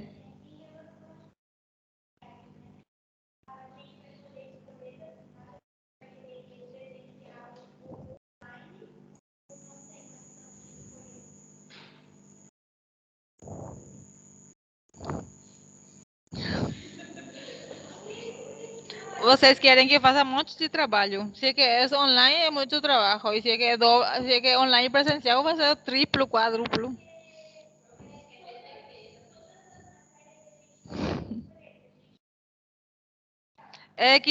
Vocês querem que faça um monte de trabalho. Se é que é online, é muito trabalho. E se é que é online e presencial, vai ser triplo, quádruplo. En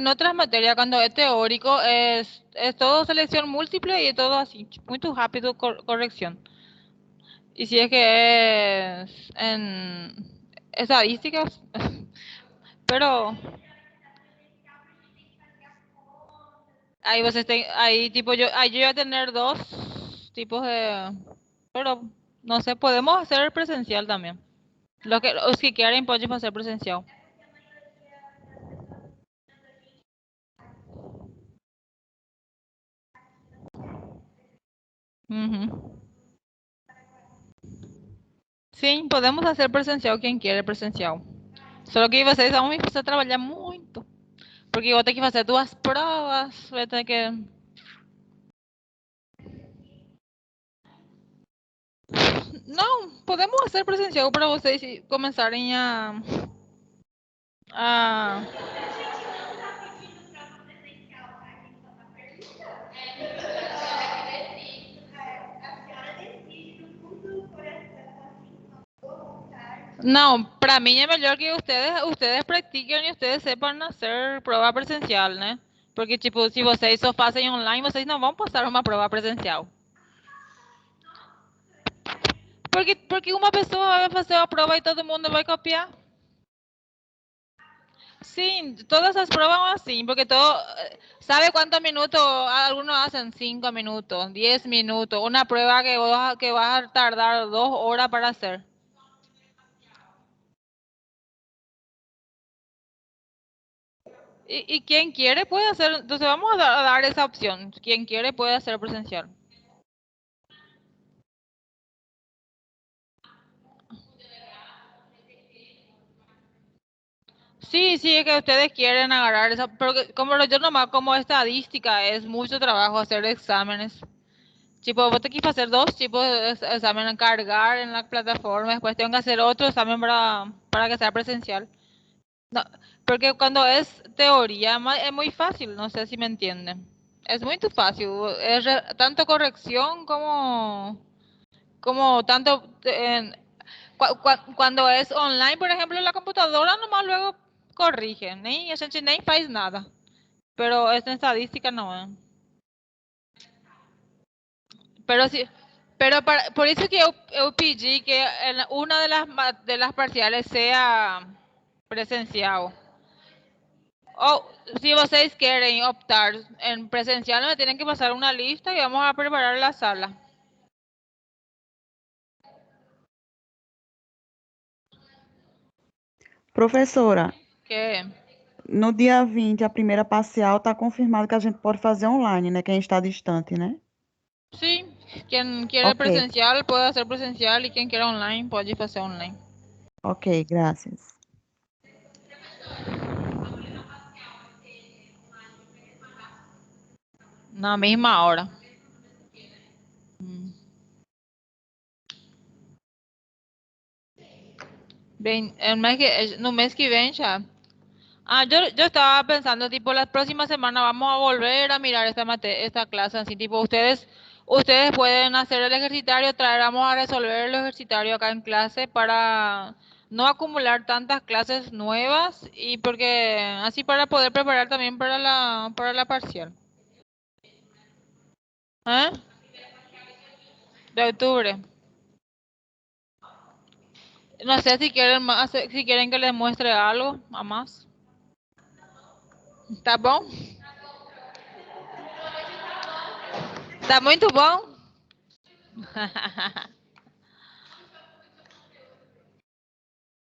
otras materias, cuando es teórico, es todo selección múltiple y es todo así, muy rápido corrección. Y si es que es en estadísticas, pero ahí yo voy a tener dos tipos de, pero no sé, podemos hacer los también. Los que quieren pueden hacer presencial. Uhum. Sim, podemos fazer presencial quem quer presencial. Só que vocês vão precisar trabalhar muito. Porque eu vou ter que fazer 2 provas, vai ter que... Não, podemos fazer presencial para vocês começarem a... Não, para mim é melhor que ustedes pratiquem e ustedes sepam fazer prova presencial, né? Porque, tipo, se vocês só fazem online, vocês não vão passar uma prova presencial. Porque uma pessoa vai fazer a prova e todo mundo vai copiar. Sim, todas as pruebas son así, porque todo, ¿sabe cuántos minutos? Algunos hacen 5 minutos, 10 minutos, una prueba que vas a tardar 2 horas para hacer. Y quien quiere puede hacer, entonces vamos a dar esa opción, quien quiere puede hacer presencial. Sí, sí, es que ustedes quieren agarrar esa, porque como estadística es mucho trabajo hacer exámenes. Tipo, vos tenés que hacer 2 tipos de examen, cargar en la plataforma, después tengo que hacer otro examen para que sea presencial. No, porque cuando es teoría es muy fácil, no sé si me entienden. Es muy fácil, es tanto corrección como tanto... cuando es online, por ejemplo, en la computadora nomás luego corrige, ni a gente nem faz nada. Pero en estadística no es. Pero sí, por eso que yo pedí que una de las parciales sea presencial. O si vocês quieren optar en presencial, me tienen que pasar una lista y vamos a preparar la sala. Professora, Que no dia 20, a primeira parcial, está confirmado que a gente pode fazer online, né? Quem está distante, né? sí, quien quiera Ok. presencial puede hacer presencial y quien quiera online puede hacer online. Ok, graças. Na mesma hora. Bem, no mes que vem ya. Yo estaba pensando, tipo, la próxima semana vamos a volver a mirar esta clase, así, tipo, ustedes pueden hacer el ejercitario, vamos a resolver el ejercitario acá en clase para no acumular tantas clases nuevas y porque así para poder preparar también para la parcial. ¿Eh? De octubre. No sé si quieren que les muestre algo a más. Tá bom? Tá muito bom?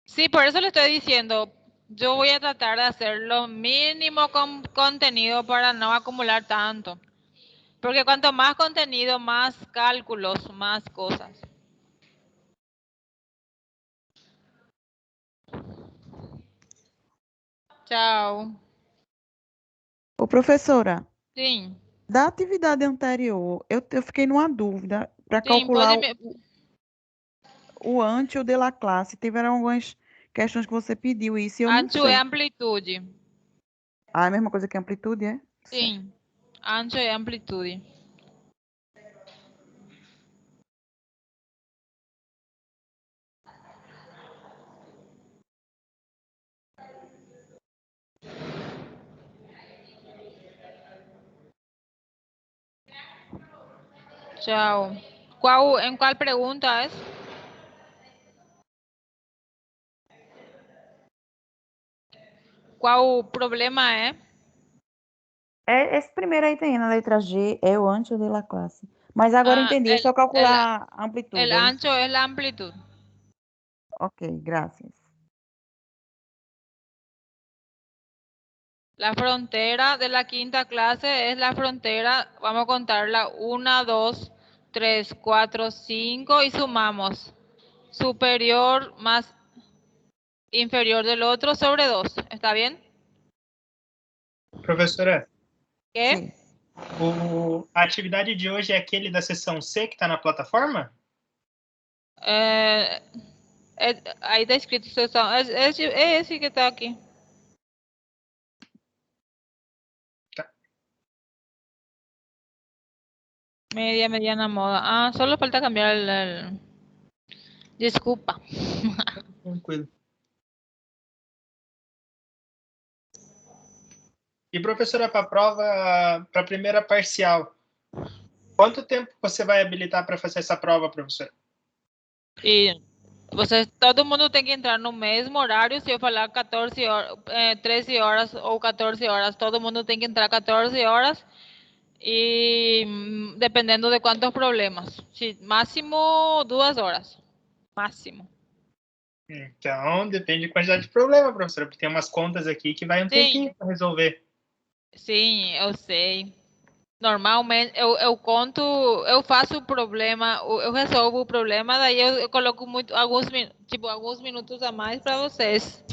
Sí, por eso le estoy diciendo, yo voy a tratar de hacer lo mínimo con contenido para no acumular tanto. Porque cuanto más contenido, más cálculos, más cosas. Tchau. Ô, professora, Sim. da atividade anterior, eu fiquei numa dúvida para Sim, calcular pode me... o ante e o de la classe. Tiveram algumas questões que você pediu isso e eu não Ancho sei. é amplitude. Ah, é a mesma coisa que amplitude, é? Sim. Ancho é amplitude. Tchau. ¿En cuál pregunta es? ¿Cuál problema é? Esse primeiro aí tem na letra G, é o ancho de la classe. Mas agora eu entendi, é só calcular a amplitude. El ancho es la amplitud. Ok, gracias. La frontera de la quinta clase es la frontera, vamos a contarla, 1, 2, 3, 4, 5 y sumamos superior más inferior del otro sobre 2. ¿Está bien? Professora, ¿Qué? Sim. a atividade de hoje é aquele da seção C que está na plataforma? Ahí está escrito sesión. Es ese que está aquí. Media, mediana, moda. Ah, solo falta cambiar el... Desculpa. Tranquilo. E professora, para a prova, para a primeira parcial, quanto tempo você vai habilitar para fazer essa prova, professora? E todo mundo tem que entrar no mesmo horário. Se eu falar 14 horas, 13 horas ou 14 horas, todo mundo tem que entrar 14 horas. E dependendo de quantos problemas. Máximo 2 horas. Máximo. Então, depende da quantidade de problema, professora, porque tem umas contas aqui que vai um tempinho para resolver. Sim, eu sei. Normalmente, eu conto, eu faço o problema, eu resolvo o problema, daí eu coloco alguns minutos a mais para vocês.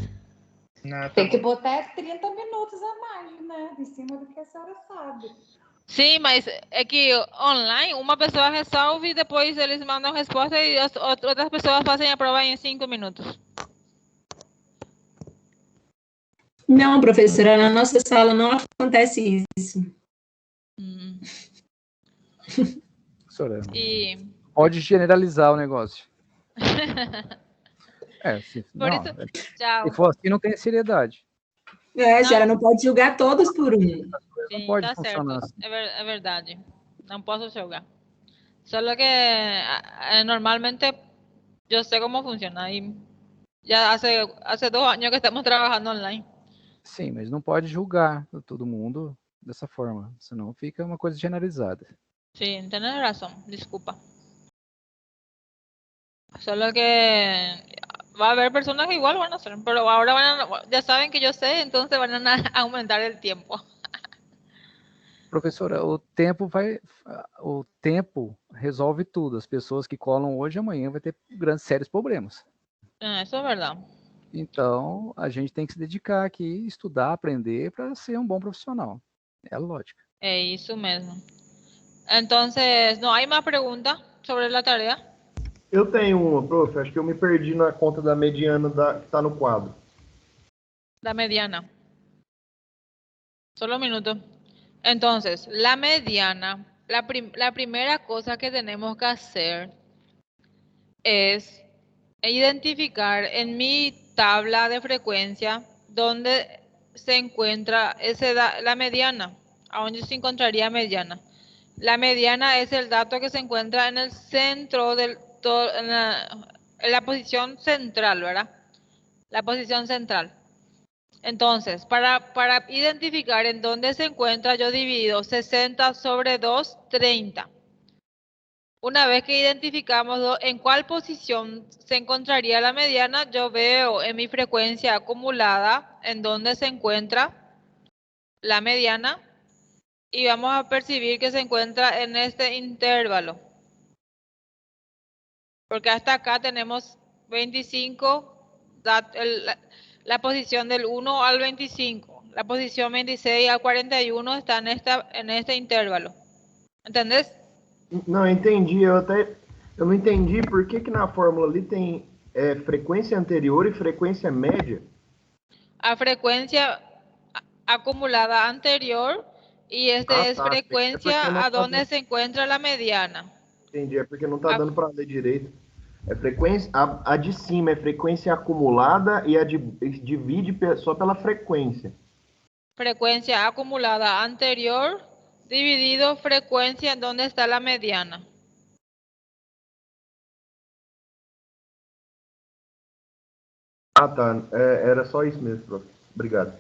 Tá Tem que botar 30 minutos a mais, né? Em cima do que a senhora sabe. Sim, mas é que online uma pessoa resolve e depois eles mandam resposta e as outras pessoas fazem a prova em 5 minutos. Não, professora, na nossa sala não acontece isso. Professora, pode generalizar o negócio. Tchau. Se for assim, não tem seriedade. A senhora não pode julgar todos por um. Sim, não pode tá funcionar certo. assim. É verdade. Não posso julgar. Solo que normalmente yo sé cómo funciona y ya hace 2 años que estamos trabajando online. Sim, mas não pode julgar todo mundo dessa forma, senão fica uma coisa generalizada. Sí, tienes razón, disculpa. Solo que va a haber personas que igual van a hacer, pero ahora ya saben que yo sé, entonces van a aumentar el tiempo. Professora, o tempo resolve tudo. As pessoas que colam hoje, amanhã vai ter grandes, sérios problemas. Isso é verdade. Então, a gente tem que se dedicar aqui, estudar, aprender para ser um bom profissional. É a lógica. É isso mesmo. Então, não há mais pergunta sobre a tarefa? Eu tenho uma, prof. Acho que eu me perdi na conta da mediana que está no quadro. La mediana. Solo un minuto. Entonces, la mediana, la primera cosa que tenemos que hacer es identificar en mi tabla de frecuencia dónde se encuentra la mediana, a dónde se encontraría mediana. La mediana es el dato que se encuentra en el centro en la posición central, ¿verdad? La posición central. Entonces, para identificar en dónde se encuentra, yo divido 60 sobre 2, 30. Una vez que identificamos en cuál posición se encontraría la mediana, yo veo en mi frecuencia acumulada en dónde se encuentra la mediana y vamos a percibir que se encuentra en este intervalo. Porque hasta acá tenemos 25, la posición del 1 al 25. La posición 26 al 41 está en este intervalo. ¿Entendés? Não, entendi. Eu não entendi por que na fórmula ali tem é frequência anterior e frequência média? A frecuencia acumulada anterior y es tá. frecuencia É porque não a tá donde dando. se encuentra la mediana. Entendi, é porque não tá A- dando para ler direito. É frequência, a de cima é frequência acumulada e a de divide só pela frequência. Frecuencia acumulada anterior dividido frecuencia donde está la mediana. Ah, tá. Era só isso mesmo, prof. Obrigado.